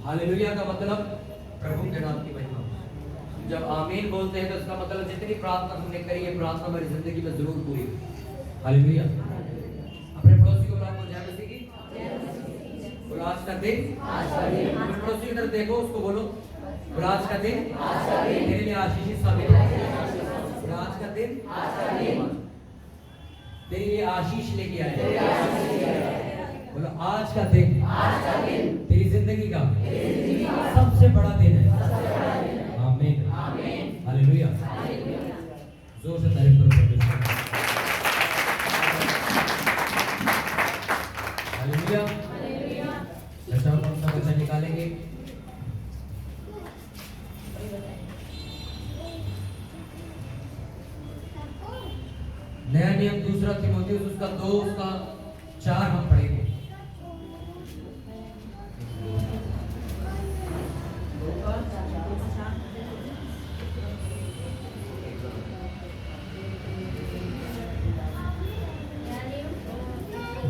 Hallelujah का मतलब प्रभु के नाम की महिमा। जब आमीन बोलते हैं तो इसका मतलब जितनी प्रार्थना हमने करी है, प्रार्थना हमारी जिंदगी में जरूर पूरी। हालेलुया। अपने पड़ोसी को बोलो जय मसीह की। बोलो आज का दिन, अपने पड़ोसी की तरफ देखो, उसको बोलो आज का दिन मेरे लिए आशीषित साबित हो। आज का दिन तेरे लिए आशीष लेके आए। बोलो आज का दिन तेरी जिंदगी का सबसे बड़ा दिन है। आमीन, हालेलुया। जोर से तारीफ करो परमेश्वर की। हालेलुया। अच्छा, कौन सा वचन निकालेंगे? नया नियम दूसरा तीमुथियुस उसका 2 उसका 4 हम पढ़ेंगे।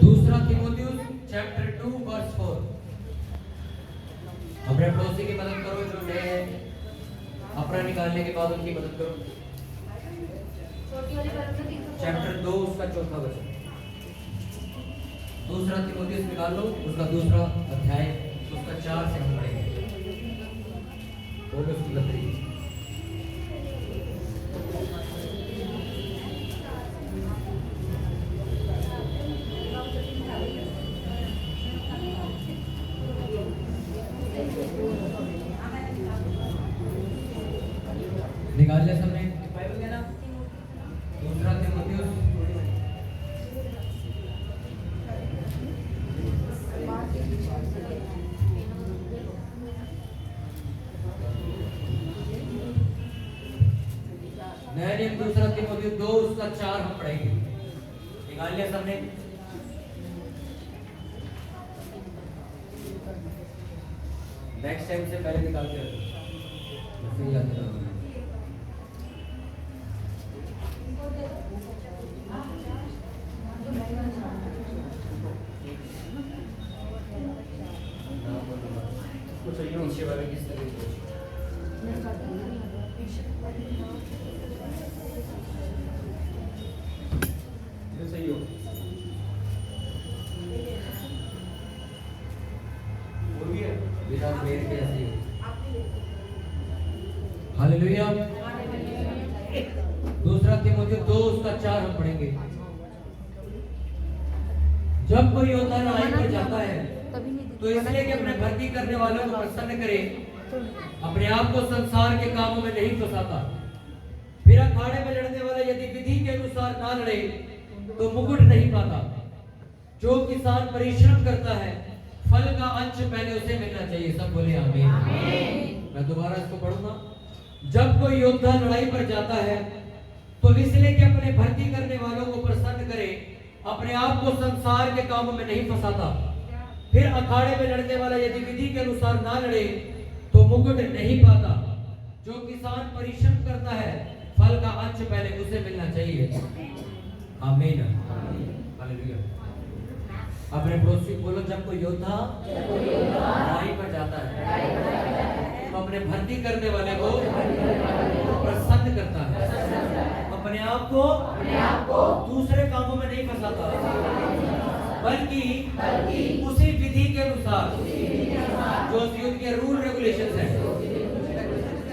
दूसरा तीमुथियुस चैप्टर 2 वर्स 4। अपने पड़ोसी की मदद करो जो नए हैं, अपना निकालने के बाद उनकी मदद करो। चैप्टर 2 उसका 4था वचन। दूसरा तीमुथियुस निकाल लो, उसका दूसरा अध्याय उसका 4 से हम पढ़ेंगे। निकाल लिया सबने? दूसरा तीमुथियुस नया नियम दूसरा तीमुथियुस 2 उसका 4 हम पढ़ेंगे। निकाल लिया सबने? नेक्स्ट टाइम से पहले निकाल के रखो, फिर याद रखो। कुछ ये बारे किस तरह से सही हो वो भी है बिना मेरे के ऐसे ही। हालेलुया। दूसरा तीमुथियुस 2 उसका 4 हम पढ़ेंगे। जब कोई योद्धा लड़ाई पर जाता है तो इसलिए कि अपने भर्ती करने वालों को प्रसन्न करे, अपने आप को संसार के कामों में नहीं फंसाता। फिर अखाड़े में लड़ने वाला यदि विधि के अनुसार ना लड़े तो मुकुट नहीं पाता। जो किसान परिश्रम करता है फल का अंश पहले उसे मिलना चाहिए। सब बोले आमीन। मैं दोबारा इसको पढ़ूंगा। जब कोई योद्धा लड़ाई पर जाता है तो इसलिए कि अपने भर्ती करने वालों को प्रसन्न करे, अपने आप को संसार के कामों में नहीं फंसाता। फिर अखाड़े में लड़ने वाला यदि विधि के अनुसार ना लड़े तो मुकुट नहीं पाता। जो किसान परिश्रम करता है फल का अंश पहले उसे मिलना चाहिए। आमीन, हालेलुया। अपने पड़ोसी बोलो जब कोई योद्धा लड़ाई पर जाता है तो अपने भर्ती करने वाले को प्रसन्न करता है, अपने आप को दूसरे कामों में नहीं फंसाता, बल्कि उसी विधि के अनुसार जो युद्ध के रूल रेगुलेशंस हैं,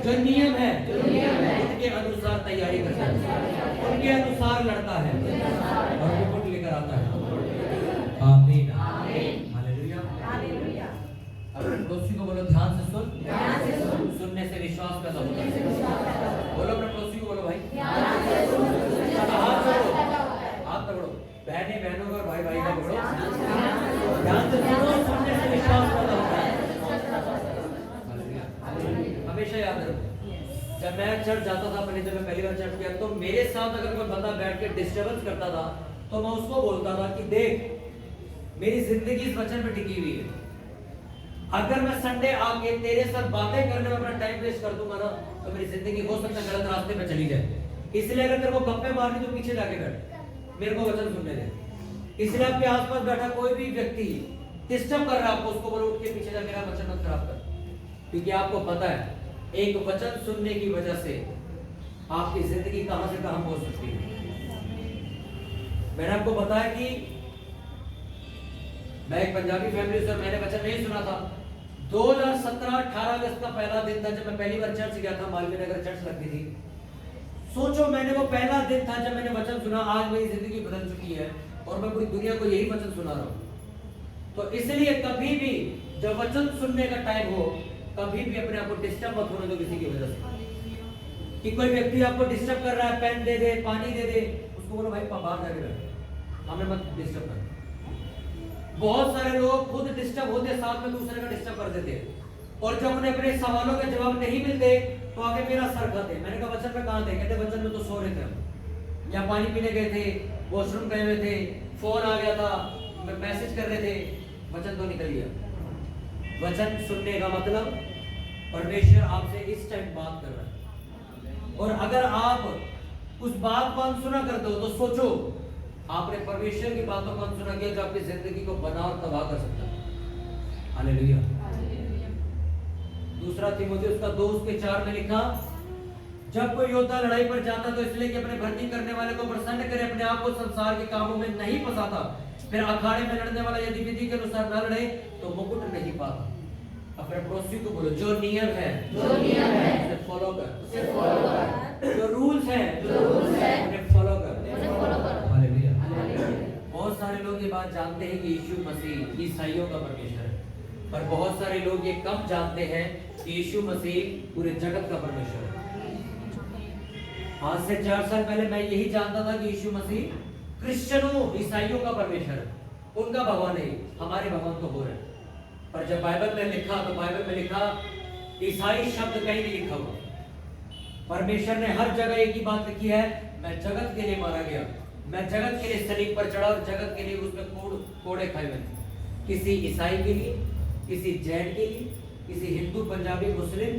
जो नियम है उनके अनुसार तैयारी करता है, उनके अनुसार लड़ता है और मुकुट लेकर आता है। आमीन, हालेलुया। अपने पड़ोसी को बोलो ध्यान से सुन, सुनने से विश्वास पैदा होता है। बोलो अपने पड़ोसी को बोलो भाई हाथ पकड़ो, बहने बहनों का, भाई भाई का पकड़ो, ध्यान से सुनो, सुनने से विश्वास पैदा होता है। हमेशा याद रखो, जब मैं चर्च जाता था पहले, जब मैं पहली बार चर्च गया तो मेरे साथ अगर कोई बंदा बैठ के डिस्टर्बेंस करता था तो मैं उसको बोलता था कि देख मेरी जिंदगी इस वचन पे टिकी हुई है। अगर मैं संडे आके तेरे साथ बातें करने में अपना टाइम वेस्ट कर दूंगा ना तो मेरी जिंदगी हो सकता है गलत रास्ते पे चली जाए। इसलिए अगर तेरे को गप्पे मारनी तो पीछे जाके बैठ, मेरे को वचन सुनने दे। इसलिए आपके आसपास बैठा कोई भी व्यक्ति डिस्टर्ब कर रहा है आपको, उसको बोलो उठ के पीछे जा, मेरा वचन मत खराब कर। क्योंकि आपको पता है एक वचन सुनने की वजह से आपकी जिंदगी कहां से कहां पहुंच सकती है। मैंने आपको बताया कि मैं एक पंजाबी फैमिली से, मैंने वचन नहीं सुना था। 2017 18 अगस्त का पहला दिन था जब मैं पहली बार चर्च गया था। मालवीय नगर चर्च लगती थी। सोचो, मैंने वो पहला दिन था जब मैंने वचन सुना। आज मेरी जिंदगी बदल चुकी है और मैं पूरी दुनिया को यही वचन सुना रहा हूं। तो इसलिए कभी भी जब वचन सुनने का टाइम हो, कभी भी अपने आप को डिस्टर्ब मत होने दो किसी की वजह से। कि कोई व्यक्ति आपको डिस्टर्ब कर रहा है, पेन दे दे, पानी दे दे, उसको बोलो भाई बाहर जाके बैठ, हमें मत डिस्टर्ब कर। बहुत सारे लोग खुद डिस्टर्ब होते, साथ में दूसरे का डिस्टर्ब कर देते हैं। और जब उन्हें अपने सवालों के जवाब नहीं मिलते तो आगे मेरा सर खाते। मैंने कहा वचन में कहां थे? कहते वचन में तो सो रहे थे हम, या पानी पीने गए थे, वॉशरूम गए हुए थे, फोन आ गया था, मैसेज कर रहे थे। वचन तो निकल गया। वचन सुनने का मतलब परमेश्वर आपसे इस टाइम बात कर रहा है। और अगर आप उस बात को अनसुना कर दो तो सोचो आपने परमेश्वर की बातों को अनसुना किया जो आपकी जिंदगी को बना और तबाह कर सकता है। हालेलुया। दूसरा तीमुथियुस का 2:4 में लिखा, जब कोई योद्धा लड़ाई पर जाता तो इसलिए कि अपने भर्ती करने वाले को प्रसन्न करे, अपने आप को संसार के कामों में नहीं फंसाता। फिर अखाड़े में लड़ने वाला यदि विधि के अनुसार न लड़े तो मुकुट नहीं पाता। अपने पड़ोसी को बोलो, जो नियम है उसे फॉलो कर, जो रूल्स है उन्हें फॉलो कर। हालेलुया। बहुत सारे लोग ये बात जानते हैं कि यीशु मसीह ईसाइयों का परमेश्वर है, पर बहुत सारे लोग ये कम जानते हैं कि यीशु मसीह पूरे जगत का परमेश्वर है। आज से 4 साल पहले मैं यही जानता था कि यीशु मसीह क्रिश्चियनों ईसाइयों का परमेश्वर है, उनका भगवान नहीं, हमारे भगवान तो हो रहे हैं। पर जब बाइबल में लिखा तो बाइबल में लिखा ईसाई शब्द कहीं नहीं लिखा हुआ। परमेश्वर ने हर जगह एक ही बात लिखी है, मैं जगत के लिए मारा गया, मैं जगत के लिए सलीब पर चढ़ा और जगत के लिए उसमें कोड़े खाए हुए। किसी ईसाई के लिए, किसी जैन के लिए, किसी हिंदू, पंजाबी, मुस्लिम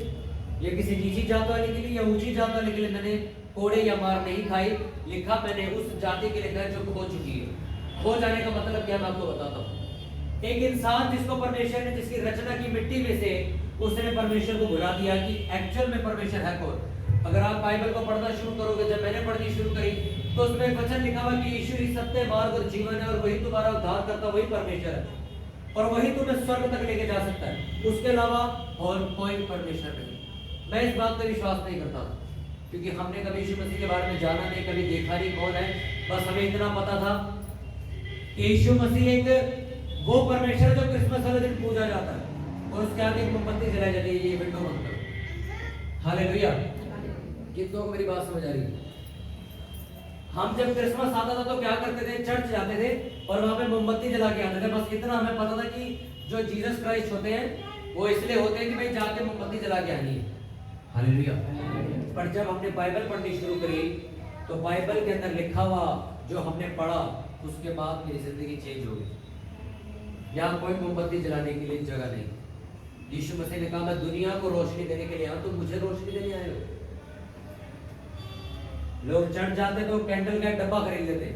या किसी नीची जात वाले के लिए या ऊंची जात वाले के लिए मैंने कोड़े या मार नहीं खाई। लिखा मैंने उस जाति के लिए जो खो चुकी है। खो जाने का मतलब क्या, मैं आपको बताता हूँ। एक इंसान जिसको परमेश्वर ने, जिसकी रचना की मिट्टी में से उसने परमेश्वर को भुला दिया कि एक्चुअल में परमेश्वर है कौन। अगर आप बाइबल को पढ़ना शुरू करोगे, जब मैंने पढ़नी शुरू करी तो उसमें एक वचन लिखा हुआ कि ईश्वर ही सत्य, मार्ग और जीवन है और वही तुम्हारा उद्धार करता, वही परमेश्वर है और वही तुम्हें स्वर्ग तक लेके जा सकता है। उसके अलावा और कोई परमेश्वर नहीं। मैं इस बात पर विश्वास नहीं करता क्योंकि हमने कभी यीशु मसीह के बारे में जाना नहीं, कभी देखा नहीं कौन है। बस हमें इतना पता था कि यीशु मसीह एक वो परमेश्वर जो क्रिसमस वाले दिन पूजा जाता है और उसके आगे मोमबत्ती जलाई जाती है, ये विंडो बंद करो। हालेलुया। कितनों को मेरी बात समझ आ रही है? हम जब क्रिसमस आता था तो क्या करते थे? चर्च जाते थे और वहां पे मोमबत्ती जला के आते थे। बस इतना हमें पता था कि जो जीसस क्राइस्ट होते हैं वो इसलिए होते हैं कि भाई जाके मोमबत्ती जला के आनी है। हालेलुया। पर जब हमने बाइबल पढ़नी शुरू करी तो बाइबल के अंदर लिखा हुआ जो हमने पढ़ा उसके बाद मेरी जिंदगी चेंज हो गई। यहाँ कोई मोमबत्ती जलाने के लिए जगह नहीं। यीशु मसीह ने कहा मैं दुनिया को रोशनी देने के लिए आया, तुम मुझे रोशनी देने आए हो। लोग चढ़ जाते तो कैंडल का एक डब्बा खरीद लेते।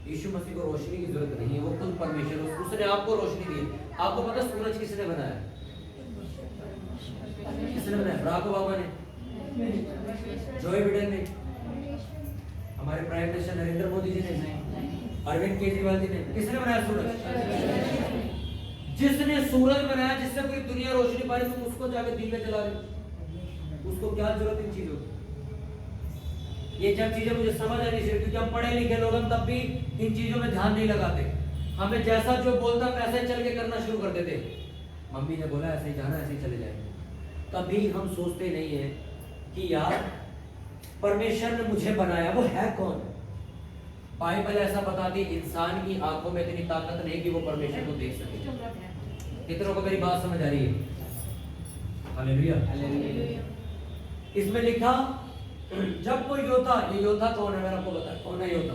यीशु मसीह को रोशनी की जरूरत नहीं है, वो खुद परमेश्वर, उसने आपको रोशनी दी। आपको पता सूरज किसने बनाया? किसने बनाया? बराक ओबामा ने, जोए बिडेन ने, हमारे प्राइम मिनिस्टर नरेंद्र मोदी जी ने, अरविंद केजरीवाल जी ने। किसने बनाया सूरज? जिसने सूरज बनाया, जिससे पूरी दुनिया रोशनी पाई, तुम उसको जाके दिए जला रहे, उसको क्या जरूरत इन चीजों की? ये जब चीजें मुझे समझ आनी चाहिए क्योंकि हम पढ़े लिखे लोग, हम तब भी इन चीजों में ध्यान नहीं लगाते। हमें जैसा जो बोलता हम ऐसे चल के करना शुरू कर देते। मम्मी ने बोला ऐसे ही जाना, ऐसे ही चले जाएंगे। कभी हम सोचते नहीं है कि यार परमेश्वर ने मुझे बनाया, वो है कौन? बाइबल ऐसा बताती इंसान की आंखों में इतनी ताकत नहीं कि वो परमेश्वर को देख सके। कितनों को मेरी बात समझ आ रही है? हालेलुया। इसमें लिखा जब कोई योद्धा, ये योद्धा कौन है मैंने आपको बताया कौन है योद्धा?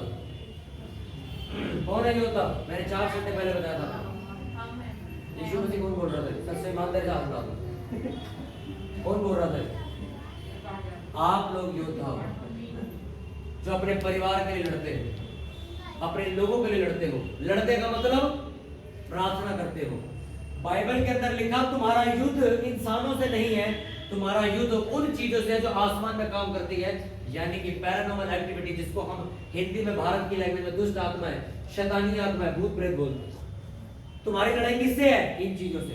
कौन है योद्धा? मैंने 4 घंटे पहले बताया था। यीशु मसीह कौन बोल रहा था? सबसे ईमानदारी से हाथ उठा दो। कौन बोल रहा था? आप लोग योद्धा हो जो अपने परिवार के लिए लड़ते हो, अपने लोगों के लिए लड़ते हो। लड़ते का मतलब प्रार्थना करते हो, बाइबल के अंदर लिखा तुम्हारा युद्ध इंसानों से नहीं है, तुम्हारा युद्ध उन चीजों से है जो आसमान में काम करती है, यानी कि पैरानॉर्मल एक्टिविटी, जिसको हम हिंदी में भारत की लैंग्वेज में दुष्ट आत्मा है, शैतानी आत्मा है, भूत प्रेत बोलते हैं। तुम्हारी लड़ाई किससे है? इन चीजों से।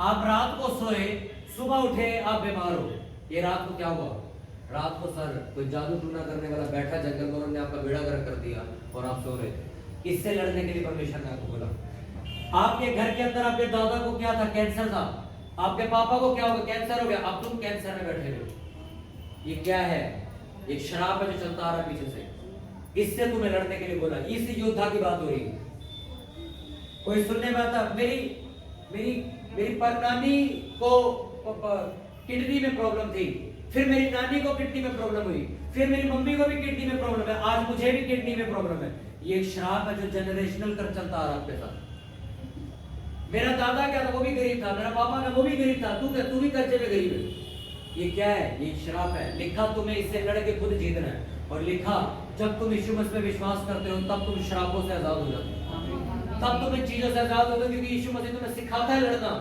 आप रात को सोए, सुबह उठे आप बीमार हो, ये रात को क्या हुआ? रात को सर कोई जादू टूना करने वाला बैठा जंगल में, उन्होंने आपका बेड़ा गर्क कर दिया और आप सो रहे थे। इससे लड़ने के लिए परमेश्वर ने आपको बोला। आपके घर के अंदर आपके दादा को क्या था? कैंसर था। आपके पापा को क्या हो गया? कैंसर हो गया। अब तुम कैंसर में बैठे हो। ये क्या है? एक शराब है जो चलता आ रहा है पीछे से। इससे तुम्हें लड़ने के लिए बोला। इस योद्धा की बात हो रही है। कोई सुनने में आता, मेरी परनानी को किडनी में प्रॉब्लम थी, फिर मेरी नानी को किडनी में प्रॉब्लम हुई, फिर मेरी मम्मी को भी किडनी में प्रॉब्लम है, आज मुझे भी किडनी में प्रॉब्लम है। ये एक श्राप है जो जनरेशनल कर चलता आ रहा है आपके साथ। मेरा दादा क्या था? वो भी गरीब था। मेरा पापा का वो भी गरीब था। तू भी कर्जे में गरीब है। ये क्या है? ये श्राप है। लिखा तुम्हें इससे लड़ के खुद जीतना है, और लिखा जब तुम यीशु मसीह पे विश्वास करते हो तब तुम श्रापों से आजाद हो जाते हो, तब तुम इन चीजों से आजाद होते हो, क्योंकि यीशु मसीह तुम्हें सिखाता है लड़ना।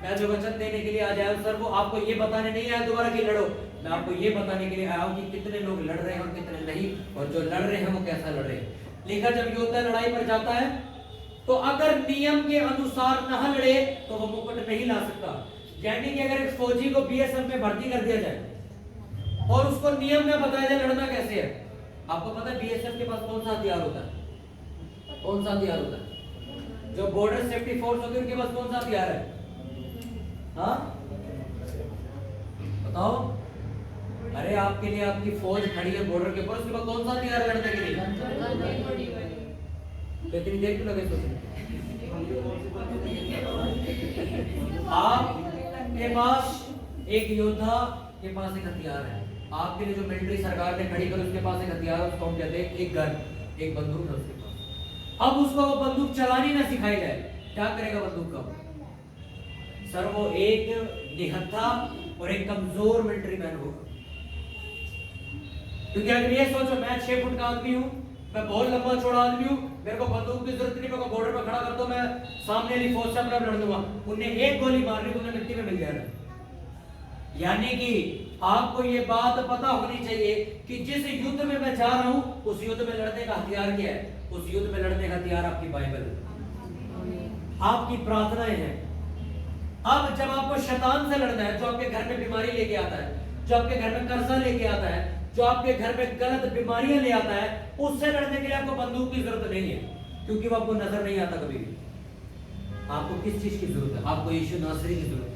मैं जो वचन देने के लिए आज आया हूं सर, वो आपको ये बताने नहीं आया दोबारा कि लड़ो। मैं आपको ये बताने के लिए आया हूं कि कितने लोग लड़ रहे हैं और कितने नहीं, और जो लड़ रहे हैं वो कैसा लड़ रहे हैं। लिखा जब योद्धा लड़ाई पर जाता है तो अगर नियम के अनुसार न लड़े तो वो मुकुट नहीं ला सकता। यानी कि अगर एक फौजी को बीएसएफ में भर्ती कर दिया जाए और उसको नियम में बताया जाए लड़ना कैसे है, आपको पता है बीएसएफ के पास कौन सा हथियार होता है? कौन सा हथियार होता है? जो बॉर्डर सेफ्टी फोर्स होती है उनके पास कौन सा हथियार है? हाँ बताओ। अरे आपके लिए आपकी फौज खड़ी है बॉर्डर के ऊपर, उसके पास कौन सा हथियार लड़ने के लिए? तो इतनी देर क्यों लगे सोचने? आपके पास एक योद्धा के पास एक हथियार है। आपके लिए जो मिलिट्री सरकार ने खड़ी कर उसके पास एक हथियार है, उसको हम कहते हैं एक गन, एक बंदूक है उसके पास। अब उसको वो बंदूक चलानी ना सिखाई जाए, क्या करेगा बंदूक का? सर वो एक निहत्था और एक कमजोर मिलिट्री मैन होगा। क्योंकि अगर ये सोचो मैं 6 फुट का आदमी हूं, मैं बहुत लंबा चौड़ा आदमी हूं, मेरे को बंदूक की जरूरत नहीं, मेरे को बॉर्डर पर खड़ा कर दो, मैं सामने वाली फौज से अपना लड़ दूंगा। उन्हें एक गोली मारनी तो उन्हें मिट्टी में मिल जाएगा। यानी कि आपको ये बात पता होनी चाहिए कि जिस युद्ध में मैं जा रहा हूं उस युद्ध में लड़ने का हथियार क्या है? उस युद्ध में लड़ने का हथियार आपकी बाइबल है, आपकी प्रार्थनाएं हैं। अब जब आपको शैतान से लड़ना है, जो आपके घर में बीमारी लेके आता है, जो आपके घर में कर्जा लेके आता है, जो आपके घर में गलत बीमारियां ले आता है, उससे लड़ने के लिए आपको बंदूक की जरूरत नहीं है, क्योंकि वो आपको नजर नहीं आता कभी भी। आपको किस चीज की जरूरत है? आपको यीशु नासरी की जरूरत है,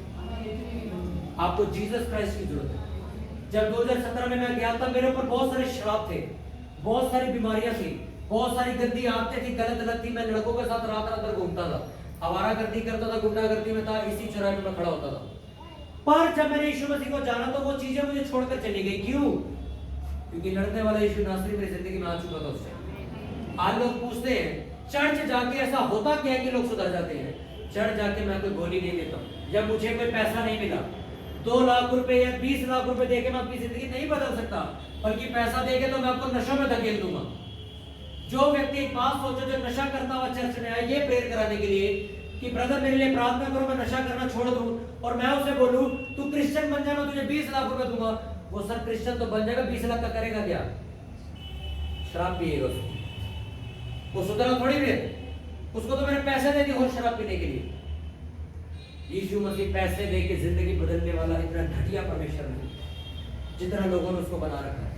आपको जीसस क्राइस्ट की जरूरत है। जब 2017 में मैं गया था, मेरे ऊपर बहुत सारे श्राप थे, बहुत सारी बीमारियां थी, बहुत सारी गंदी आदतें थी, गलत गलत थी। मैं लड़कों के साथ रात रात भर घूमता था, आवारागर्दी करता था, गुंडागर्दी में था, इसी चौराहे पे मैं खड़ा होता था। पर जब मैंने यीशु मसीह को जाना तो वो चीजें मुझे छोड़कर चली गई। क्यों? क्योंकि लड़ने वाला यीशु नासरी मेरी जिंदगी में आ चुका था उससे। आज लोग पूछते हैं चर्च जाके ऐसा होता क्या है कि लोग सुधर जाते हैं? चर्च जाके मैं कोई गोली नहीं देता, जब मुझे कोई पैसा नहीं मिला, 2 लाख रुपए या 20 लाख रुपए देके मैं अपनी जिंदगी नहीं बदल सकता, बल्कि पैसा देके तो मैं आपको नशा में धकेल दूंगा। जो व्यक्ति एक बात सोचो, जो नशा करता हुआ चर्च में आया ये प्रेयर कराने के लिए कि ब्रदर मेरे लिए प्रार्थना करो, मैं नशा करना छोड़ दूं, और मैं उसे बोलूं तू क्रिश्चियन बन जा, मैं तुझे 20 लाख रुपए दूंगा, वो सर क्रिश्चियन तो बन जाएगा, 20 लाख का करेगा क्या? शराब पिएगा उसको, वो सुधरा थोड़ी देर, उसको तो मैंने पैसे दे दिए और शराब पीने के लिए। यीशु मसीह पैसे दे के जिंदगी बदलने वाला इतना घटिया परमेश्वर नहीं जितना लोगों ने उसको बना रखा है।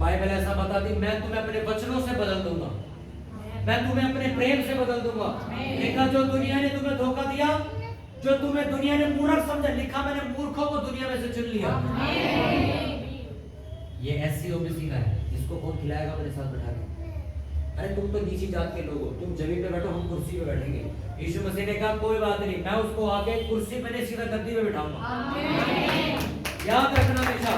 बाइबल ऐसा बताती, मैं तुम्हें अपने वचनों से बदल दूंगा, मैं तुम्हें अपने प्रेम से बदल दूंगा। लिखा जो दुनिया ने तुम्हें धोखा दिया, जो तुम्हें दुनिया ने मूर्ख समझा, लिखा मैंने मूर्खों को दुनिया में से चुन लिया। ये एससी ओबीसी का है, इसको कौन खिलाएगा मेरे साथ बैठा के? अरे तुम तो नीची जात के लोग हो, तुम जमीन पे बैठो, हम कुर्सी पे बैठेंगे। यीशु मसीह ने कहा कोई बात नहीं, मैं उसको आके कुर्सी पे नहीं सीधा गद्दी पे बिठाऊंगा। याद रखना हमेशा,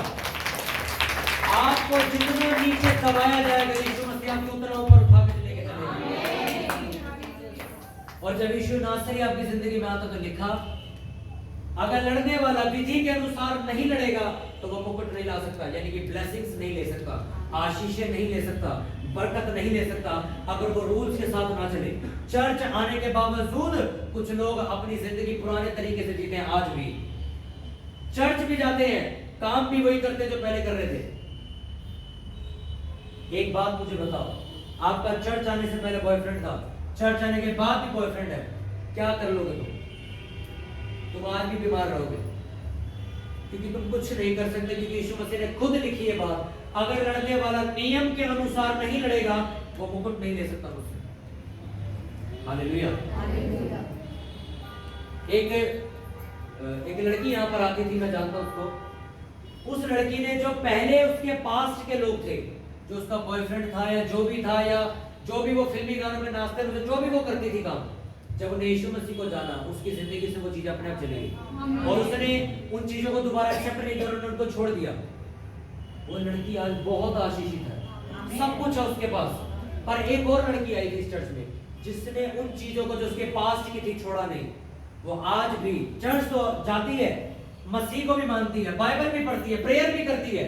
आपको जितना नीचे दबाया जाएगा यीशु मसीह आपको उतना ऊपर उठा के लेके चलेगा। और जब यीशु नासरी आपकी जिंदगी में आता तो लिखा अगर लड़ने वाला विधि के अनुसार नहीं लड़ेगा तो वो मुकुट नहीं ला सकता, यानी कि ब्लेसिंग्स नहीं ले सकता। आशीषें नहीं ले सकता, बरकत नहीं ले सकता अगर वो रूल्स के साथ ना चले। चर्च आने के बावजूद कुछ लोग अपनी जिंदगी पुराने तरीके से जीते हैं। आज भी चर्च भी जाते हैं, काम भी वही करते जो पहले कर रहे थे। एक बात मुझे बताओ, आपका चर्च आने से पहले बॉयफ्रेंड था, चर्च आने के बाद भी बॉयफ्रेंड है, क्या कर लोगे तुम आज भी बीमार रहोगे, क्योंकि तुम कुछ नहीं कर सकते, क्योंकि यीशु मसीह ने खुद लिखी है बात, अगर लड़ने वाला नियम के अनुसार नहीं लड़ेगा वो मुकुट नहीं ले सकता मुझसे। हालेलुया। एक लड़की यहाँ पर आती थी, मैं जानता हूँ उसको। उस लड़की ने जो पहले उसके पास्ट के लोग थे, जो उसका बॉयफ्रेंड था या जो भी था, या जो भी वो फिल्मी गानों में नाचते थे, जो भी वो करती थी काम, जब उन्हें यीशु मसीह को जाना, उसकी जिंदगी से वो चीजें अपने आप चली गई और उसने उन चीजों को दोबारा एक्सेप्ट नहीं किया, उनको छोड़ दिया। वो लड़की आज बहुत आशीषित है, सब कुछ है उसके पास। पर एक और लड़की आई थी इस चर्च में जिसने उन चीजों को जो उसके पास्ट की थी छोड़ा नहीं। वो आज भी चर्च तो जाती है, मसीह को भी मानती है, बाइबल भी पढ़ती है, प्रेयर भी करती है,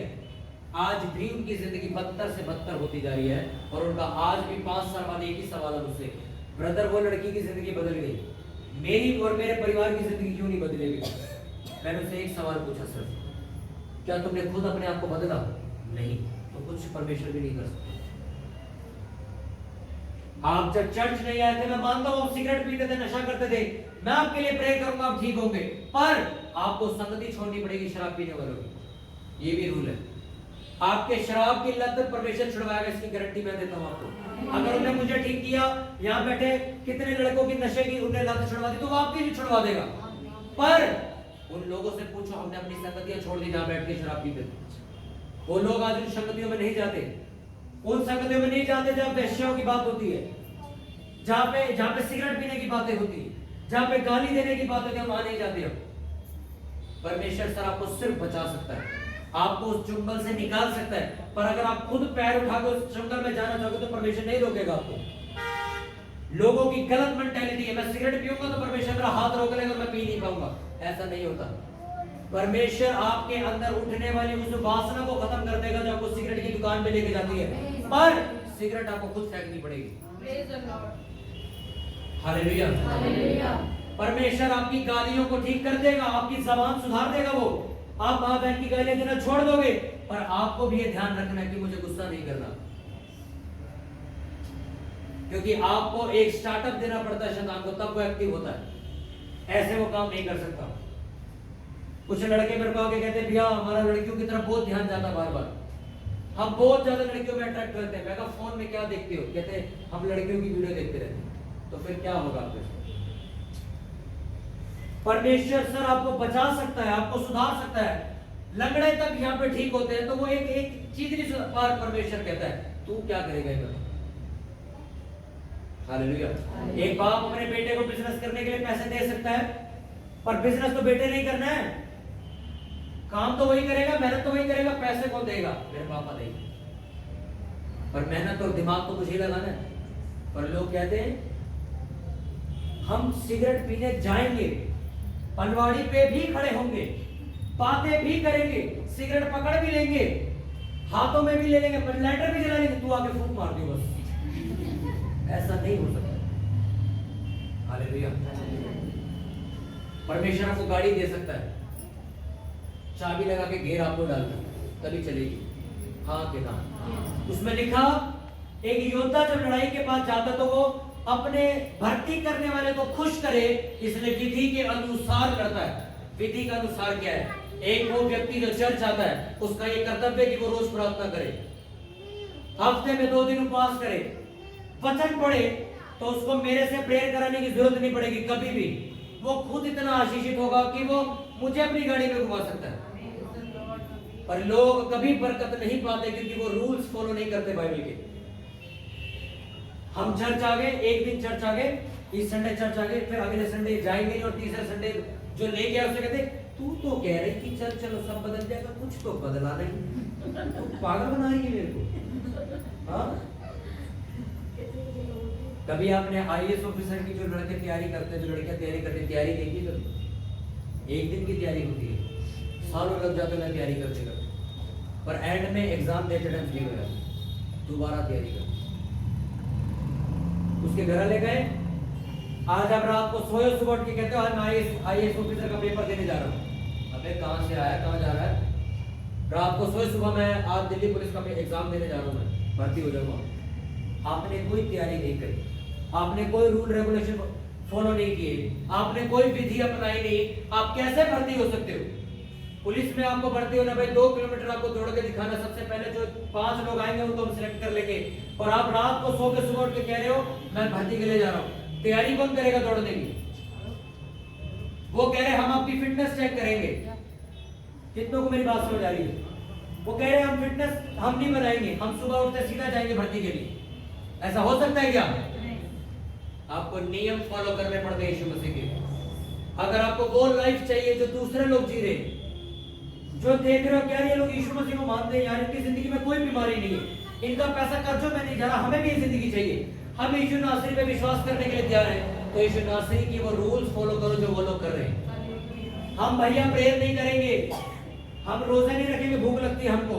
आज भी उनकी जिंदगी बदतर से बदतर होती जा रही है। और उनका आज भी 5 साल बाद एक ही सवाल है मुझसे, ब्रदर वो लड़की की जिंदगी बदल गई, मेरी और मेरे परिवार की जिंदगी क्यों नहीं बदलेगी? मैंने उससे एक सवाल पूछा, सर क्या तुमने खुद अपने आप को बदला? नहीं, तो कुछ परमेश्वर भी नहीं कर सकते। आप जब चर्च नहीं आए थे, मैं मानता हूं आप सिगरेट पीते थे, नशा करते थे, मैं आपके लिए प्रे करूंगा आप ठीक होंगे, पर आपको संगति छोड़नी पड़ेगी शराब पीने वालों की, ये भी रूल है। आपके शराब की लत परमेश्वर छुड़वाएगा, इसकी गारंटी मैं देता हूं आपको। अगर उन्होंने मुझे ठीक किया, यहाँ बैठे कितने लड़कों की नशे की उन्हें लत छुड़वा दी, तो वो आपकी भी छुड़वा देगा। पर उन लोगों से पूछो, हमने अपनी संगतियां छोड़ दी जहां बैठ के शराब पीते थे, वो लोग आज उन संगतियों में नहीं जाते, उन संगतियों में नहीं जाते जहां वेश्याओं की बात होती है, जहां पे सिगरेट पीने की बातें होती है, जहां पे गाली देने की बात होती है, वहां नहीं जाते हो। परमेश्वर सर आपको सिर्फ बचा सकता है, आपको उस चुंगल से निकाल सकता है, पर अगर आप खुद पैर उठाकर उस चुंगल में जाना चाहोगे तो परमेश्वर नहीं रोकेगा आपको। लोगों की गलत मेंटालिटी है, मैं सिगरेट पीऊंगा तो परमेश्वर मेरा हाथ रोक लेगा, मैं पी नहीं पाऊंगा, ऐसा नहीं होता। परमेश्वर आपके अंदर उठने वाली उस वासना को खत्म कर देगा जो आपको सिगरेट की दुकान पे लेके जाती है, पर सिगरेट आपको खुद फेंकनी पड़ेगी। हालेलुया। परमेश्वर आपकी गालियों को ठीक कर देगा, आपकी जबान सुधार देगा, वो आप मां बहन की गालियां देना छोड़ दोगे, पर आपको भी ये ध्यान रखना है कि मुझे गुस्सा नहीं करना, क्योंकि आपको एक स्टार्टअप देना पड़ता है शैतान को, तब वो एक्टिव होता है, ऐसे वो काम नहीं कर सकता। कुछ लड़के मेरे को आके कहते हैं भैया हमारा लड़कियों की तरफ बहुत ध्यान जाता, बार बार हम बहुत ज्यादा लड़कियों में अट्रैक्ट करते हैं। मैं कहा फोन में क्या देखते हो? कहते हैं हम लड़कियों की वीडियो देखते रहते हैं। तो फिर क्या होगा आपके? परमेश्वर सर आपको बचा सकता है, आपको सुधार सकता है। लंगड़े तक यहाँ पे ठीक होते हैं, तो वो एक चीज नहीं पर परमेश्वर कहता है तू क्या करेगा? हालेलुया। एक बाप अपने बेटे को बिजनेस करने के लिए पैसे दे सकता है, पर बिजनेस तो बेटे नहीं करना है, काम तो वही करेगा, मेहनत तो वही करेगा, पैसे कौन देगा? मेरे पापा देंगे, पर मेहनत और दिमाग तो मुझे लगाना है। पर लोग कहते हैं हम सिगरेट पीने जाएंगे, पनवाड़ी पे भी खड़े होंगे, बातें भी करेंगे, सिगरेट पकड़ भी लेंगे, हाथों में भी ले लेंगे, पर लाइटर भी जला लेंगे, तू आके फूंक मार दियो बस। ऐसा नहीं हो सकता। हालेलुया। परमेश्वर आपको गाड़ी दे सकता है, चाबी लगा के घेर आपको डाल दो, तभी चलेगी, हाँ के ना। उसमें लिखा एक योद्धा जब लड़ाई के पास जाता तो वो अपने भर्ती करने वाले को खुश करे, इसलिए विधि के अनुसार लड़ता है। विधि का अनुसार क्या है? एक वो व्यक्ति जो चर्च आता है उसका ये कर्तव्य कि वो रोज प्रार्थना करे, हफ्ते में 2 दिन उपवास करे, वचन पढ़े, तो उसको मेरे से प्रेयर कराने की जरूरत नहीं पड़ेगी कभी भी। वो खुद इतना आशीषित होगा कि वो मुझे अपनी गाड़ी में घुमा सकता है। पर लोग कभी बरकत नहीं पाते क्योंकि वो रूल्स फॉलो नहीं करते बाइबल के। हम चर्च आ गए, एक दिन चर्च आ गए, इस संडे चर्च आ गए, फिर अगले संडे जाएंगे नहीं, और तीसरे संडे जो ले गया उससे कहते तू तो कह रही कि चल चलो सब बदल जाएगा, कुछ तो बदला नहीं, तू पागल बना रही है मेरे को। हाँ, कभी आपने आईएएस ऑफिसर की जो लड़के तैयारी करते हैं, जो लड़कियां तैयारी करते हैं, तैयारी देखी? कभी एक दिन की तैयारी होती है, सालों लग जाते हैं तैयारी करते करते। पर एंड में एग्जाम देते टाइम फेल हो गया, दोबारा तैयारी कर। उसके घर ले गए, आज आप रात को सोए, सुबह उठ के कहते हो आज मैं आईएएस ऑफिसर का पेपर देने जा रहा हूँ। अबे कहाँ से आया, कहाँ जा रहा है? रात को सोए, सुबह मैं आज दिल्ली पुलिस का एग्जाम देने जा रहा हूँ, मैं भर्ती हो जाऊंगा। आपने कोई तैयारी नहीं करी, आपने कोई रूल रेगुलेशन फॉलो नहीं किए, आपने कोई विधि अपनाई नहीं, आप कैसे भर्ती हो सकते हो? पुलिस में आपको भर्ती होना भाई 2 किलोमीटर आपको दौड़ के दिखाना, सबसे पहले जो 5 लोग आएंगे उनको हम सिलेक्ट कर लेंगे, और आप रात को सो के सुबह उठ के कह रहे हो मैं भर्ती के लिए जा रहा हूँ। तैयारी कौन करेगा दौड़ने की? वो कह रहे हम आपकी फिटनेस चेक करेंगे। कितनों को मेरी बात समझ आ रही है? वो कह रहे हम फिटनेस हम नहीं बनाएंगे, हम सुबह उठते सीधा जाएंगे भर्ती के लिए। ऐसा हो सकता है क्या? आपको नियम फॉलो करने पड़ते हैं यीशु मसीह के। अगर आपको वो लाइफ चाहिए जो दूसरे लोग जी रहे, जो देख रहे हो क्या ये लोग यीशु मसीह को मानते हैं, यार इनकी जिंदगी में कोई बीमारी नहीं है, इनका पैसा कर्जों में नहीं जा रहा, हमें भी ये जिंदगी चाहिए, हम यीशु नासरी पे विश्वास करने के लिए तैयार हैं, तो यीशु नासरी की वो रूल्स फॉलो करो जो वो लोग कर रहे हैं। हम भैया प्रेयर नहीं करेंगे, हम रोजा नहीं रखेंगे, भूख लगती है हमको,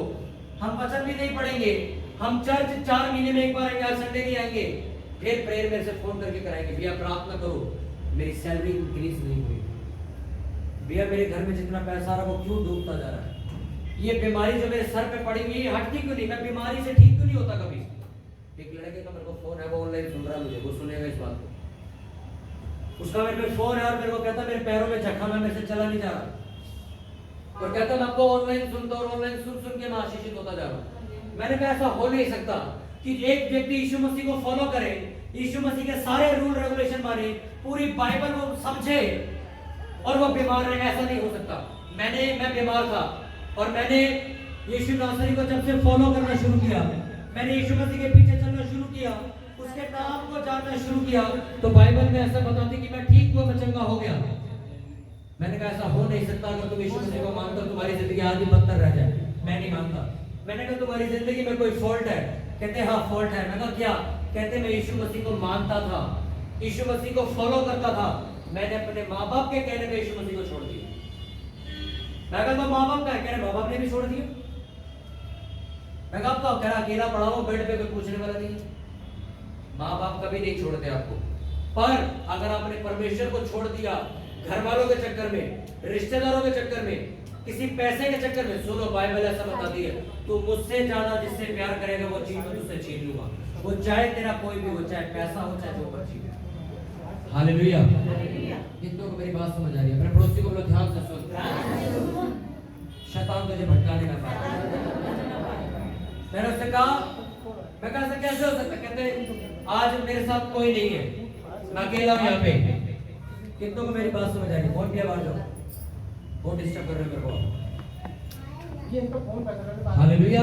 हम वचन भी नहीं पढ़ेंगे, हम चर्च 4 महीने में एक बार आएंगे, आज संडे नहीं आएंगे, फिर प्रेयर मेरे से फोन करके कराएंगे, भैया प्रार्थना करो मेरी सैलरी इंक्रीज नहीं हुई, भैया मेरे घर में जितना पैसा आ रहा वो क्यों डूबता जा रहा है, ये बीमारी जो मेरे सर पे पड़ी हुई है हटती क्यों नहीं, मैं बीमारी से ठीक क्यों नहीं होता कभी। एक लड़के का मेरे को फोन है, वो ऑनलाइन सुन रहा है मुझे, वो सुनेगा इस बात को, उसका मेरे पे फोन है और मेरे को कहता मेरे पैरों में जख्म है, मेरे से चला नहीं जा रहा, और कहता मैं आपको ऑनलाइन सुनता हूँ, ऑनलाइन सुन सुन के मैं आशीषित होता जा रहा हूँ। मैंने कहा ऐसा हो नहीं सकता कि एक व्यक्ति यीशु मसीह को फॉलो करे, यीशु मसीह के सारे रूल रेगुलेशन माने, पूरी बाइबल वो समझे और वो बीमार है, ऐसा नहीं हो सकता। मैं बीमार था और मैंने यीशु नासरी को जब से फॉलो करना शुरू किया, मैंने यीशु मसीह के पीछे चलना शुरू किया, उसके नाम को जानना शुरू किया, तो बाइबल में ऐसा बताती कि मैं ठीक हुआ, मैं चंगा हो गया। मैंने कहा ऐसा हो नहीं सकता, अगर तुम यीशु मसीह को मानते हो तुम्हारी जिंदगी आज भी बदतर रह जाए। मैं नहीं मानता। मैंने कहा तुम्हारी जिंदगी में कोई फॉल्ट है? कहते हाँ फॉल्ट है। मैंने कहा क्या? कहते मैं यीशु मसीह को मानता था, यीशु मसीह को फॉलो करता था, मैंने अपने माँ बाप के कहने पे यीशु मसीह को छोड़ दिया। मैं कहता माँ बाप का है, कह रहे माँ बाप ने भी छोड़ दिया। मैं कहा आपका कह रहा अकेला पड़ा हो बेड पे, कोई पूछने वाला नहीं है। माँ बाप कभी नहीं छोड़ते आपको, पर अगर आपने परमेश्वर को छोड़ दिया घर वालों के चक्कर में, रिश्तेदारों के चक्कर में, किसी पैसे के चक्कर में, सुनो बाइबल ऐसा बताती है तू मुझसे ज्यादा जिससे प्यार करेगा वो चीज मैं तुझसे छीन लूंगा, वो चाहे तेरा कोई भी हो, चाहे पैसा हो, चाहे जो मर्जी हो। हालेलुया। कितनों को मेरी बात समझ आ रही है? अपने पड़ोसी को बोलो ध्यान से सुन, शैतान तुझे भटकाने का पाए। मैंने उससे कहा, मैं कहा ऐसा कैसे हो सकता? कहते आज मेरे साथ कोई नहीं है, मैं अकेला हूं यहाँ पे। कितनों को मेरी बात समझ आ रही है? फोन किया बाहर जाओ, फोन डिस्टर्ब कर रहे मेरे को। ये इनको फोन कर रहे हैं। हालेलुया।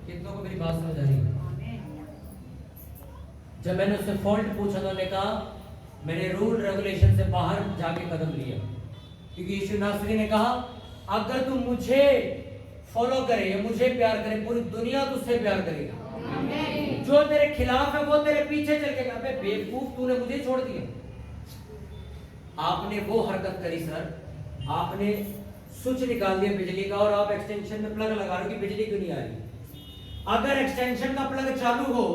कितनों को मेरी बात समझ आ रही है? जब मैंने उससे फॉल्ट पूछा, उन्होंने कहा मैंने रूल रेगुलेशन से बाहर जाके कदम लिया, क्योंकि यीशु नासरी ने कहा अगर तू मुझे फॉलो करे या मुझे प्यार करे, पूरी दुनिया तुझसे प्यार करेगी। जो तेरे खिलाफ है वो तेरे पीछे चल के, अबे बेवकूफ तूने मुझे छोड़ दिया। आपने वो हरकत करी सर, आपने स्विच निकाल दिया बिजली का और आप एक्सटेंशन में प्लग लगा रहे हो कि बिजली क्यों नहीं आ रही। अगर एक्सटेंशन का प्लग चालू हो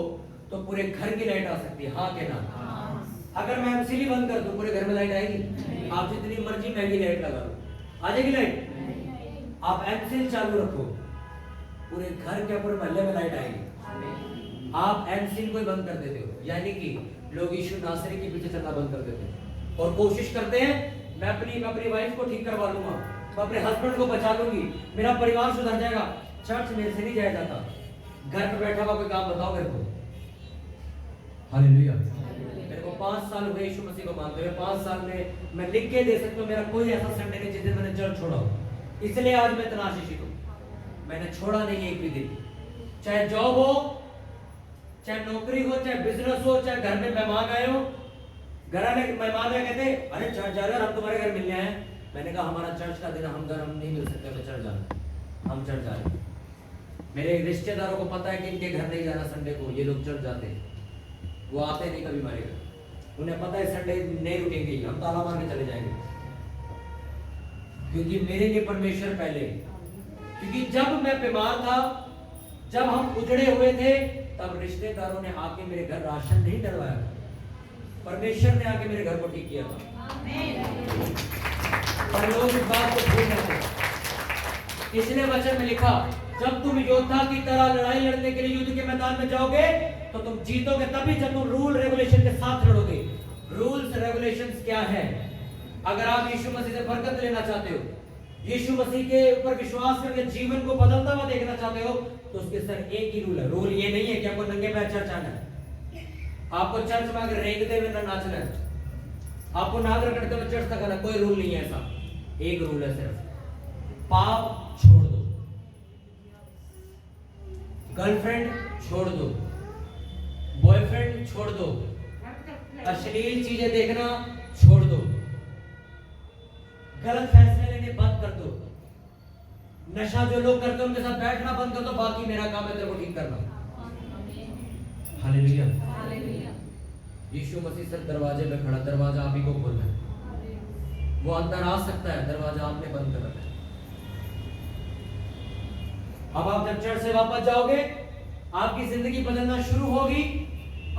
तो पूरे घर की लाइट आ सकती है, हाँ के ना? अगर मैं एमसीबी बंद कर दूं पूरे घर में लाइट आएगी? आप जितनी मर्जी महंगी लाइट लगा लो, आ जाएगी लाइट? आप एमसीबी चालू रखो, पूरे घर के पूरे मोहल्ले में लाइट आएगी। आप एमसीबी को बंद कर देते हो, यानी कि लोग यीशु नासरी के पीछे चलना बंद कर देते हैं और कोशिश करते हैं मैं अपनी वाइफ को ठीक करवा लूंगा, मैं अपने हस्बैंड को बचा लूंगी, मेरा परिवार सुधर जाएगा। चर्च मेरे से नहीं जाया जाता, घर पे बैठा हुआ कोई काम बताओ मेरे को। हालेलुया। मेरे को 5 साल हुए यीशु मसीह को मानते हुए, 5 साल में मैं लिख के दे सकता हूँ मेरा कोई ऐसा संडे नहीं जिस दिन मैंने चर्च छोड़ा हो। इसलिए आज मैं इतना आशीषित हूँ, मैंने छोड़ा नहीं एक भी दिन। चाहे जॉब हो, चाहे नौकरी हो, चाहे बिजनेस हो, चाहे घर में मेहमान आए हो, घर आने मेहमान आए कहते अरे चर्च जा रहे हो, हम तुम्हारे घर मिलने आए। मैंने कहा हमारा चर्च का दिन, हम घर हम नहीं मिल सकते, हमें चर्च जाना, हम चर्च जा रहे हैं। मेरे रिश्तेदारों को पता है कि इनके घर नहीं जाना संडे को, ये लोग चर्च जाते हैं, वो आते नहीं कभी हमारे घर, उन्हें पता है संडे नहीं रुकेंगे, हम ताला मार के चले जाएंगे, क्योंकि मेरे लिए परमेश्वर पहले, क्योंकि जब मैं बीमार था, जब हम उजड़े हुए थे, तब रिश्तेदारों ने आके मेरे घर राशन नहीं डलवाया, परमेश्वर ने आके मेरे घर को ठीक किया था। पर लोग इस बात को भूल जाते। इसलिए वचन में लिखा, जब तुम योद्धा की तरह लड़ाई लड़ने के लिए युद्ध के मैदान में जाओगे तो तुम जीतोगे तभी जब तुम रूल रेगुलेशन के साथ लड़ोगे। रूल्स रेगुलेशंस क्या है? अगर आप यीशु मसीह से बरकत लेना चाहते हो, यीशु मसीह के ऊपर विश्वास करके जीवन को बदलता हुआ देखना चाहते हो, तो उसके सर एक ही रूल है। रूल ये नहीं है कि आपको नंगे पैर चर्च आना है, आपको चर्च में अगर रेंगते हुए ना नाचना है, आपको नाग रगड़ते हुए चर्च तक आना, कोई रूल नहीं है ऐसा। एक रूल है सिर्फ, पाप छोड़ दो, गर्लफ्रेंड छोड़ दो, बॉयफ्रेंड छोड़ दो, अश्लील चीजें देखना छोड़ दो, गलत फैसले लेने बंद कर दो, नशा जो लोग करते हैं उनके साथ बैठना बंद कर दो। बाकी मेरा काम है तेरे को ठीक करना। हालेलुया। यीशु मसीह सिर्फ दरवाजे पे खड़ा, दरवाजा आप ही को खोलना है। वो अंदर आ सकता है, दरवाजा आपने बंद कर रखा है। अब आप जब चर्च से वापस जाओगे, आपकी जिंदगी बदलना शुरू होगी,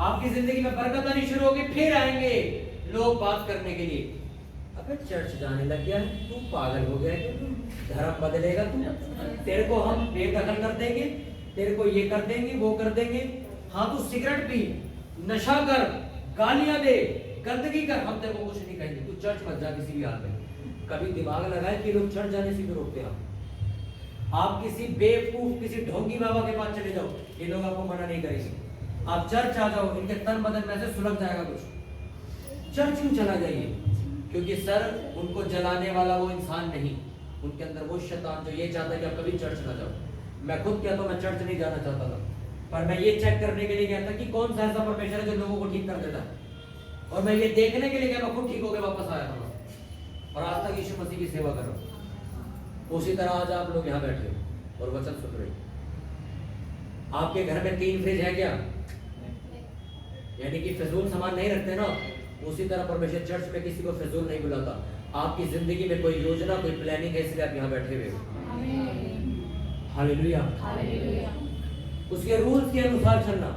आपकी जिंदगी में बरकत आनी शुरू होगी। फिर आएंगे लोग बात करने के लिए, अबे चर्च जाने लग गया है, तू पागल हो गया है, धर्म बदलेगा तू, तेरे को हम बेदखल कर देंगे, तेरे को ये कर देंगे, वो कर देंगे। हाँ, तू सिगरेट पी, नशा कर, गालियां दे, गंदगी कर, हम तेरे को कुछ नहीं कहेंगे, तू चर्च मत जा किसी भी हाल में। कभी दिमाग लगाए कि लोग चर्च जाने से भी रोकते हैं? आप किसी बेवकूफ, किसी ढोंगी बाबा के पास चले जाओ, ये लोग आपको मना नहीं करेंगे। आप चर्च आ जाओ, इनके तन बदन में से सुलग जाएगा कुछ। चर्च क्यों चला जाइए? क्योंकि सर, उनको जलाने वाला वो इंसान नहीं, उनके अंदर वो शैतान जो ये चाहता है कि आप कभी चर्च ना जाओ। मैं खुद क्या, तो मैं चर्च नहीं जाना चाहता था, पर मैं ये चेक करने के लिए गया था कि कौन सा ऐसा परमेश्वर है जो लोगों को ठीक कर देता है, और मैं ये देखने के लिए गया, मैं खुद ठीक होकर वापस आया था, और आज तक यीशु मसीह की सेवा कर रहा हूँ। उसी तरह आज आप लोग यहाँ बैठे हो और वचन सुन रहे हो। आपके घर में 3 फ्रिज है क्या? यानी कि फिजूल सामान नहीं रखते ना। उसी तरह परमेश्वर चर्च में किसी को फिजूल नहीं बुलाता। आपकी जिंदगी में कोई योजना, कोई प्लानिंग है, इसलिए आप यहाँ बैठे हुए हो। हालेलुया। उसके रूल्स के अनुसार चलना।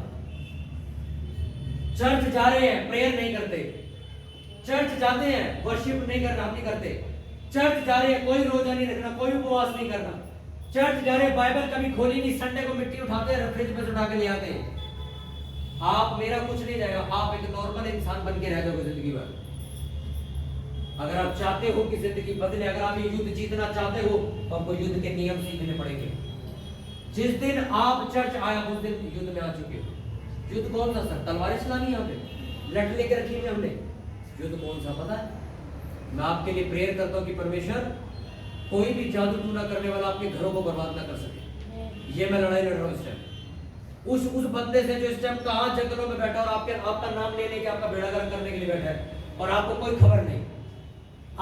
चर्च जा रहे हैं, प्रेयर नहीं करते। चर्च जाते हैं, वर्शिप नहीं करना, नहीं करते। चर्च जा रहे हैं, कोई रोजा नहीं रखना, कोई उपवास नहीं करना। चर्च जा रहे हैं, बाइबल कभी खोली नहीं, संडे को मिट्टी उठाते हैं, फ्रिज में से उठा के ले आते हैं। आप, मेरा कुछ नहीं जाएगा, आप एक नॉर्मल इंसान बन के रह जाओगे जिंदगी भर। अगर आप चाहते हो कि जिंदगी बदले, अगर आप ये युद्ध जीतना चाहते हो, तो आपको युद्ध के नियम सीखने पड़ेंगे। जिस दिन आप चर्च आया, उस दिन युद्ध में आ चुके हो। युद्ध कौन सा सर? तलवारें चलानी है हमने, लठ लेकर रखी है हमने। युद्ध कौन सा पता है? मैं आपके लिए प्रेयर करता हूं कि परमेश्वर कोई भी जादू टूना करने वाला आपके घरों को बर्बाद ना कर सके। ये मैं लड़ाई लड़ रहा हूं इस टाइम उस बंदे से जो इस टाइम कहां जंगलों में बैठा और आपका नाम लेने के, आपका बेड़ा गर्क करने के लिए बैठा है, और आपको कोई खबर नहीं।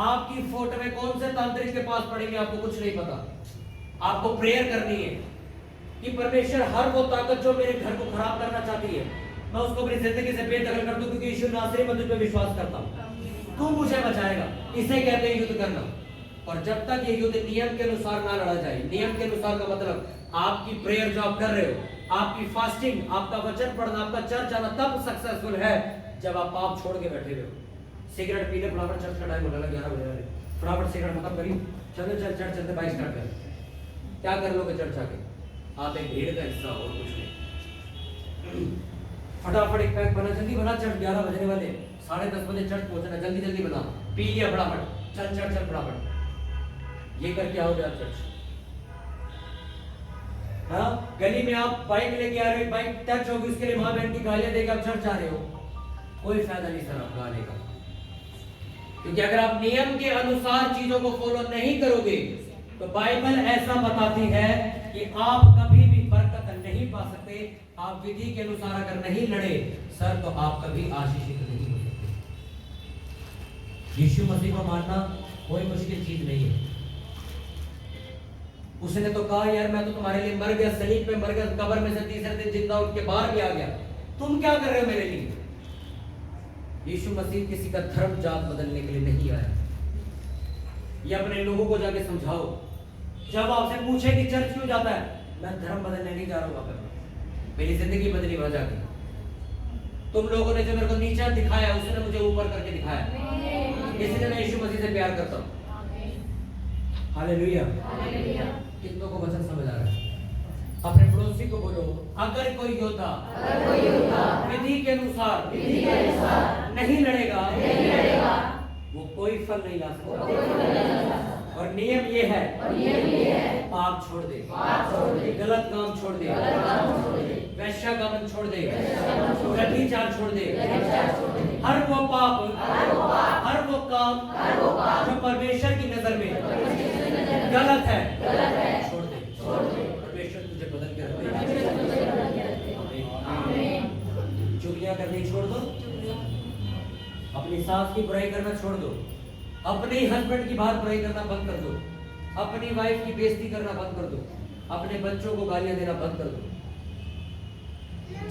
आपकी फोटो में कौन से तांत्रिक के पास पड़ेंगे, आपको कुछ नहीं पता। आपको प्रेयर करनी है कि परमेश्वर हर वो ताकत जो मेरे घर को खराब करना चाहती है, मैं उसको अपनी जिंदगी से बेदखल कर दूं, क्योंकि यीशु नासरी मैं तुझ पे विश्वास करता हूं, तू मुझे बचाएगा। इसे कहते हैं युद्ध करना। और जब तक ये युद्ध नियम के अनुसार ना लड़ा जाए, नियम के अनुसार का मतलब आपकी प्रेयर जो आप कर रहे हो, आपकी फास्टिंग, आपका वचन पढ़ना, आपका चर्च आना तब सक्सेसफुल है जब आप पाप छोड़ के बैठे हुए हो। सिगरेट पीले, फटाफट चर्च का टाइम होने लगा 11 बजे वाले, फटाफट सिगरेट खत्म करी, चलो चल चर्च चलते, बाइक स्टार्ट कर। क्या कर लोगे चर्च आके? आप एक भीड़ का हिस्सा हो, कुछ नहीं। फटाफट एक पैक बना, जल्दी बना, चर्च 11 बजने वाले, 10:30 बजे चर्च पहुंचना, जल्दी जल्दी बना, पी लिया फटाफट, चल चल चल फटाफट। ये करके आओगे आप चर्च। हाँ, गली में आप बाइक लेके आ रहे हो, बाइक टच होगी, उसके लिए माँ बहन की गालियां देकर आप चर्च आ रहे हो, कोई फायदा नहीं सर आप गाने का। क्योंकि अगर आप नियम के अनुसार चीजों को फॉलो नहीं करोगे, तो बाइबल ऐसा बताती है कि आप कभी भी बरकत नहीं पा सकते। आप विधि के अनुसार अगर नहीं लड़े सर, तो आप कभी आशीषित नहीं हो सकते। यीशु मसीह को मानना कोई मुश्किल चीज नहीं है। उसने तो कहा, यार मैं तो तुम्हारे लिए मर गया, सलीब पे मर गया, कब्र में से तीसरे दिन जिंदा उठ के बाहर भी आ गया, तुम क्या कर रहे हो मेरे लिए? यीशु मसीह किसी का धर्म जात बदलने के लिए नहीं आया। ये अपने लोगों को जाके समझाओ जब आपसे पूछे कि चर्च क्यों जाता है, मैं धर्म बदलने नहीं जा रहा हूं वहां पर, मेरी जिंदगी बदली वहां जाके। तुम लोगों ने जो मेरे को नीचा दिखाया उसने मुझे ऊपर करके दिखाया, इसलिए मैं यीशु मसीह से प्यार करता हूं। हालेलुया। कितनों को वचन समझ आ रहा है? अपने पड़ोसी को बोलो, अगर कोई योद्धा विधि के अनुसार नहीं लड़ेगा वो कोई फल नहीं ला सकता। और नियम ये है, पाप छोड़ दे, गलत काम छोड़ दे, वैश्यागमन छोड़ दे, व्यभिचार छोड़ दे, हर वो पाप, हर वो काम जो परमेश्वर की नजर में गलत है, छोड़ दे। परमेश्वर तुझे बदल के रखे। चुगलियां करनी छोड़ दो, अपनी सास की बुराई करना छोड़ दो, अपने ही हस्बैंड की बात बुराई करना बंद कर दो, अपनी वाइफ की बेइज्जती करना बंद कर दो, अपने बच्चों को गालियां देना बंद कर दो।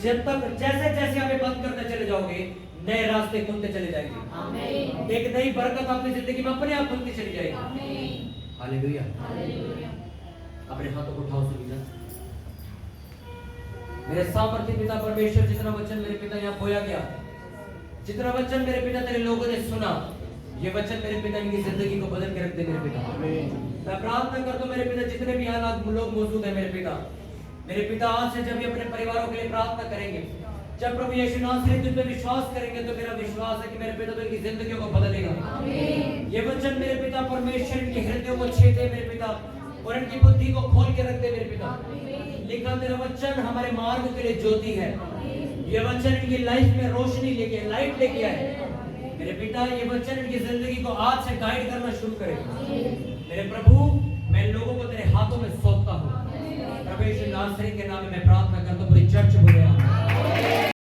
जब तक जैसे जैसे आप बंद करते चले जाओगे, नए रास्ते खुलते चले जाएंगे। एक नई बरकत अपनी जिंदगी में अपने आप खुलती चली जाएगी। हालेलुया। अपने हाथों को उठाओ सभी जन। मेरे सामर्थ्य पिता परमेश्वर, जितना वचन मेरे पिता यहाँ बोया गया, जितना वचन मेरे पिता तेरे लोगों ने सुना, ये वचन मेरे पिता इनकी जिंदगी को बदल के रख दे मेरे पिता। मैं प्रार्थना करता हूं मेरे पिता, जितने भी यहाँ लोग मौजूद हैं मेरे पिता आज से जब भी अपने परिवारों के लिए प्रार्थना करेंगे, जब प्रभु यीशु नासरी तुझ पे विश्वास करेंगे, तो मेरा विश्वास है कि मेरे पिता तो इनकी जिंदगियों को बदलेगा। ये वचन मेरे पिता परमेश्वर इनके हृदयों को छेदे मेरे पिता, और इनकी बुद्धि को खोल के रख दे मेरे पिता। लिखा तेरा वचन हमारे मार्ग के लिए ज्योति है, ये वचन इनकी लाइफ में रोशनी लेके, लाइट लेके आए मेरे पिता। ये वचन इनकी जिंदगी को आज से गाइड करना शुरू करे मेरे प्रभु। मैं लोगों को तेरे हाथों में सौंपता हूँ, प्रभु यीशु नासरी के नाम में मैं प्रार्थना करता हूँ। पूरी चर्च बोले।